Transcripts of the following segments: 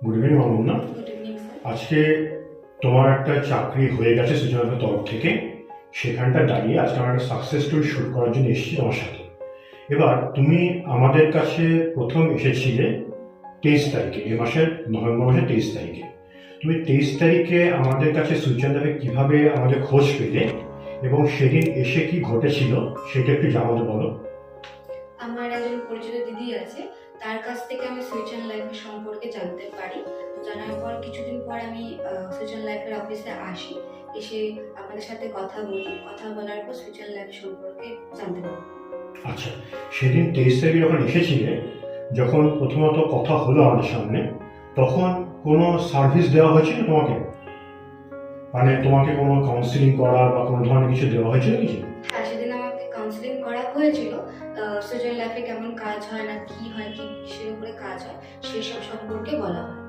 Good evening Ananya. Good evening sir. আজকে তোমার একটা চাকরি হয়ে গেছে সৃজনের তরফ থেকে, সেখানটা দাঁড়িয়ে আজকে আমরা একটা সাকসেস স্টোরি শুট করার জন্য এসেছি তোমার সাথে। এবার তুমি আমাদের কাছে প্রথম এসেছিলে 23 তারিখে, এই মাসের নভেম্বর মাসের 23 তারিখে। তুমি 23 তারিখে আমাদের কাছে সূর্যদেবে কিভাবে আমাদের খোঁজ পেলে এবং সেদিন এসে কি ঘটেছিল সেটা একটু জানাতে বলো। আমার একজন পরিচিত দিদি আছে, তার কাছ থেকে আমি সুইচ লাইফের সম্পর্কে জানতে পারি। তো জানার পর কিছুদিন পর আমি সুইচ লাইফের অফিসে আসি, এসে আপনাদের সাথে কথা বলি। কথা বলার পর সুইচ লাইফ সম্পর্কে জানতে পারি। আচ্ছা, সেদিন 23 তারিখে যখন এসেছিলে, যখন প্রথমত কথা হলো আমাদের সামনে, তখন কোনো সার্ভিস দেওয়া হয়েছিল তোমাকে? মানে তোমাকে কোনো কাউন্সিলিং করা বা কোনো ধরনের কিছু দেওয়া হয়েছিল কিছু? হ্যাঁ, সেদিন আমাকে কাউন্সিলিং করা হয়েছিল। সুইচ লাইফে কেমন কাজ হয় না কি হয়, কি কিসের উপরে কাজ হয় সেসব সম্পর্কে বলা হয়।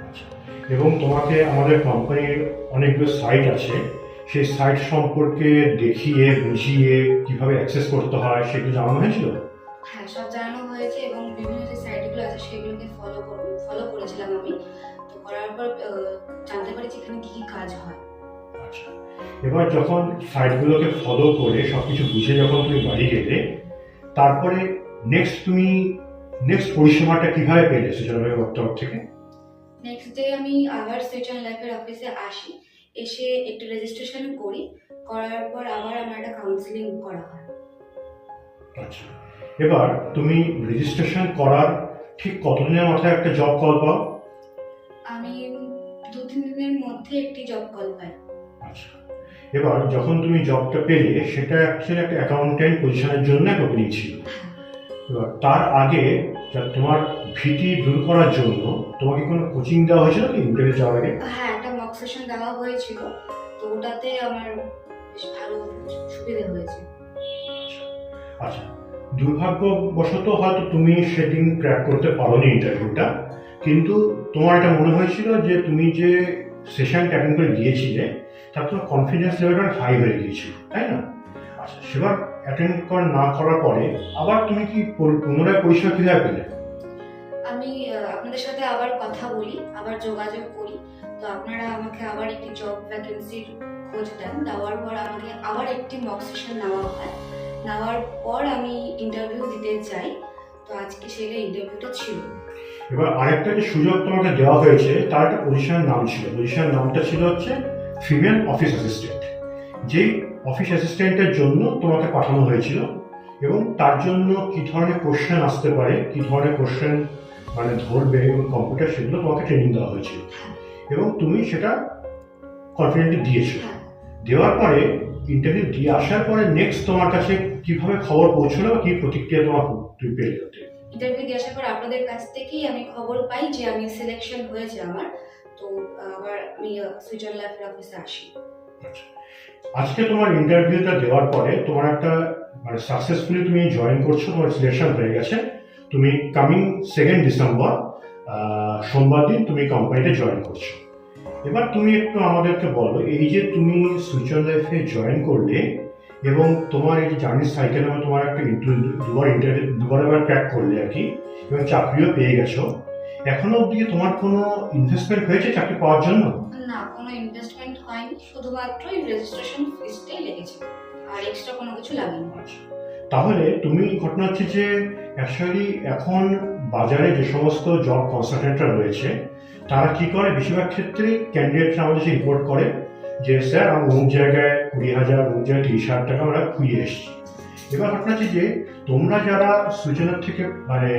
আচ্ছা, এবং তোমাকে আমাদের কোম্পানির অনেকগুলো সাইট আছে, সেই সাইট সম্পর্কে দেখিয়ে বুঝিয়ে কিভাবে অ্যাক্সেস করতে হয় সেগুলো জানানো হয়েছিল? হ্যাঁ, সব জানানো হয়েছে এবং বিভিন্ন যে সাইটগুলো আছে সেগুলোকে ফলো করেছিলাম আমি। তো করার পর জানতে পারি যে এখানে কি কি কাজ হয়। আচ্ছা, এবার যখন সাইটগুলোকে ফলো করে সবকিছু বুঝে যখন তুমি বাড়ি গেলে, তারপরে নেক্সট পরিষেবাটা কিভাবে পেলে সুজনভাই তরফ থেকে? নেক্সট ডে আমি আবার সুইচ লাইফের অফিসে আসি, এসে একটু রেজিস্ট্রেশন করি। করার পর আবার আমার একটা কাউন্সিলিং করা হয়। আচ্ছা, এবার তুমি রেজিস্ট্রেশন করার ঠিক কতদিনের মাথায় একটা জব কল পাও? আমি 2-3 দিনের মধ্যে একটি জব কল পাই। আচ্ছা, এবার যখন তুমি জবটা পেলে সেটা অ্যাকচুয়ালি একটা অ্যাকাউন্টেন্ট পজিশনের জন্য একটা ওপেনিং ছিল। এবার তার আগে তোমার ভীতি দূর করার জন্য তোমাকে কোনো কোচিং দেওয়া হয়েছিল কি ইন্টারভিউ যাওয়ার আগে? হ্যাঁ, একটা মক সেশন দেওয়া হয়েছিল, তো ওটাতে আমার বেশ ভালো সুবিধা হয়েছে। আচ্ছা, দুর্ভাগ্যবশত হয়তো তুমি সেদিন ক্র্যাক করতে পারোনি ইন্টারভিউটা, কিন্তু তোমার এটা মনে হয়েছিল যে তুমি যে সেশনটা অ্যাটেন্ড করে গিয়েছিলে তার তোমার কনফিডেন্স লেভেলটা হাই হয়ে গিয়েছিল, তাই না? আচ্ছা, সেবার অ্যাটেন্ড না করার পরে আবার তুমি কি পুনরায় পরিষেবা কিভাবে পেলে? আমি আপনাদের সাথে আবার কথা বলি, আবার যোগাযোগ করি। তো আপনারা আমাকে আবার একটি জব ভ্যাকেন্সির খোঁজ দেন। দেওয়ার পর আমাকে আবার একটি মক সেশন নেওয়া হয়। নেওয়ার পর আমি ইন্টারভিউ দিতে যাই। তো আজকে সেটা ইন্টারভিউটা ছিল। এবার আরেকটা যে সুযোগ তোমাকে দেওয়া হয়েছে তার একটা পজিশনের নাম ছিল, পজিশনের নামটা ছিল হচ্ছে ফিমেল অফিস অ্যাসিস্ট্যান্ট। যেই অফিস অ্যাসিস্ট্যান্টের জন্য তোমাকে পাঠানো হয়েছিল, এবং তার জন্য কি ধরনের কোশ্চেন আসতে পারে, কি ধরনের কোশ্চেন মানে ধরবে এবং কম্পিউটার, সেগুলো তোমাকে ট্রেনিং দেওয়া হয়েছিল এবং তুমি সেটা কনফিডেন্টলি দিয়েছো। হ্যাঁ, দেওয়ার পরে ইন্টারভিউ দিয়ে আসার পরে নেক্সট তোমার কাছে কিভাবে খবর পৌঁছলো বা কি প্রতিক্রিয়া তুমি পেলে? ইন্টারভিউ দিয়ে আসার পর আপনাদের কাছ থেকেই আমি খবর পাই যে আমি সিলেকশন হয়েছে আমার। তো আবার আমি সুইজার লাইফের অফিসে আসি। আচ্ছা, আজকে তোমার ইন্টারভিউটা দেওয়ার পরে তোমার একটা মানে সাকসেসফুলি তুমি জয়েন করছো, তোমার সিলেকশন হয়ে গেছে। তুমি কামিং 2 ডিসেম্বর সোমবার দিন তুমি কোম্পানিতে জয়েন করছো। এবার তুমি একটু আমাদেরকে বলো, এই যে তুমি সুইচার লাইফে জয়েন করলে এবং তোমার এই যে জার্নি সাইকেলে তোমার একটা দুবার এবার ক্র্যাক করলে আর কি, এবং চাকরিও পেয়ে গেছো, এখনো অব্দি তোমার কোনো ইনভেস্টমেন্ট হয়েছে চাকরি পাওয়ার জন্য? না, কোনো ইনভেস্টমেন্ট হয়নি, শুধুমাত্র রেজিস্ট্রেশন ফিসটাই লেগেছে, আর এক্সট্রা কোনো কিছু লাগেনি। আচ্ছা, তাহলে তুমি ঘটনা হচ্ছে যে অ্যাকচুয়ালি এখন বাজারে যে সমস্ত জব কনসালটেন্টরা রয়েছে তারা কি করে, বেশিরভাগ ক্ষেত্রে ক্যান্ডিডেটরা আমাদের সে রিপোর্ট করে যে স্যার আমি অমুক জায়গায় 20,000, অমুক জায়গায় 30,000 টাকা আমরা খুঁজে এসেছি। এবার ঘটনা হচ্ছে যে তোমরা যারা সুজনের থেকে মানে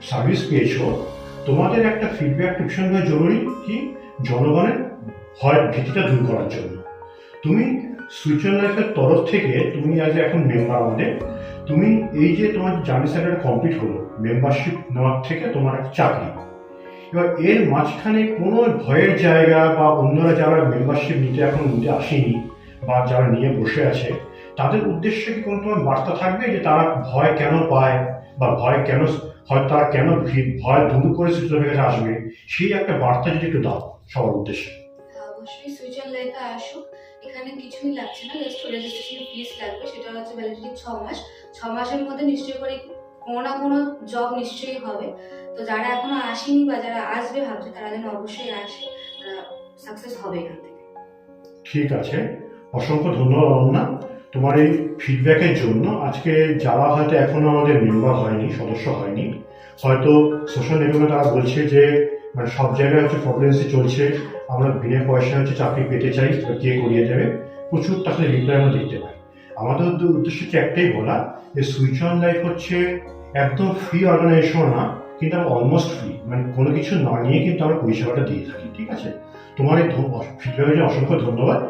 সার্ভিস পেয়েছো, তোমাদের একটা ফিডব্যাক ভীষণভাবে জরুরি, কি জনগণের ভয় ভীতিটা দূর করার জন্য। তুমি সুইচার লাইফের তরফ থেকে তুমি আজ এখন মেম্বার আমাদের, তুমি এই যে তোমার জার্নি সাইকেলটা কমপ্লিট হলো, মেম্বারশিপ নেওয়ার থেকে তোমার একটা চাকরি, এবার এর মাঝখানে কোনো ভয়ের জায়গা বা অন্যরা যারা মেম্বারশিপ নিতে আসেনি বা যারা নিয়ে বসে আছে তাদের উদ্দেশ্যে কি কোনো তোমার বার্তা থাকবে যে তারা ভয় কেন পায় বা ভয় কেন হয়, তারা কেন ভয় দূর করে সুইচার লাইফে আসবে, সেই একটা বার্তা যদি একটু দাও সবার উদ্দেশ্যে। অবশ্যই সুইচার লাইফে আসুক। এখানে কিছুই লাগছে না, জাস্ট রেজিস্ট্রেশন ফিস লাগবে, সেটা হচ্ছে ভ্যালিডিটি 6 মাস। 6 মাসের মধ্যে নিশ্চয়ই করে কোনো না কোনো জব নিশ্চয়ই হবে। তো যারা এখনো আসেনি বা যারা আসবে ভাবছে তারা যেন অবশ্যই আসে, তারা সাকসেস হবে এখান থেকে। ঠিক আছে, অসংখ্য ধন্যবাদ অনন্যা তোমার এই ফিডব্যাকের জন্য। আজকে যারা হয়তো এখনো আমাদের মেম্বার হয়নি, সদস্য হয়নি, হয়তো সোশ্যাল নেটওয়ার্কে তারা বলছে যে মানে সব জায়গায় হচ্ছে ফ্রডুলেন্সি চলছে, আমরা বিনা পয়সায় হচ্ছে চাকরি পেতে চাই, বা কে করিয়ে দেবে, প্রচুর তাহলে রিপ্লাই আমরা দেখতে পাই। আমাদের উদ্দেশ্য হচ্ছে একটাই বলা যে সুইচ অন লাইফ হচ্ছে একদম ফ্রি অর্গানাইজেশন না, কিন্তু আমরা অলমোস্ট ফ্রি, মানে কোনো কিছু না নিয়ে কিন্তু আমরা পরিষেবাটা দিয়ে থাকি। ঠিক আছে, তোমার এই ফিডব্যাকের জন্য অসংখ্য ধন্যবাদ।